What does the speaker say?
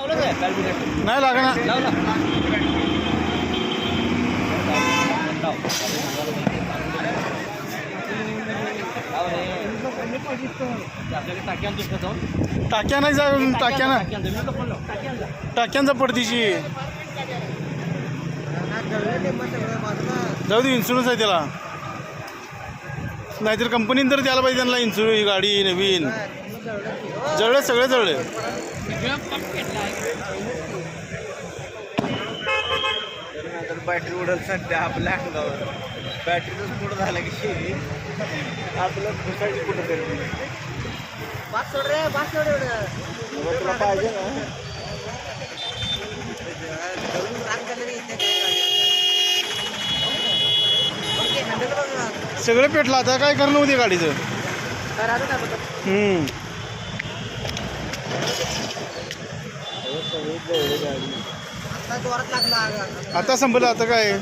नाही लागणार. टाक्या नाही जाऊन टाक्यांचा पडतीची जाऊ दे. इन्शुरन्स आहे त्याला. नाहीतर कंपनीने तर द्यायला पाहिजे त्यांना इन्शुरन्स. गाडी नवीन जळले सगळे जळले. बॅटरी उडल सध्या आपल्या अंगावर. बॅटरीच पुढं झालं की आपलं घुसायची कुठं तरी. तुला पाहिजे ना. सगळं पेटलं. आता काय करणं होते गाडीचं. आता संपलं. आता काय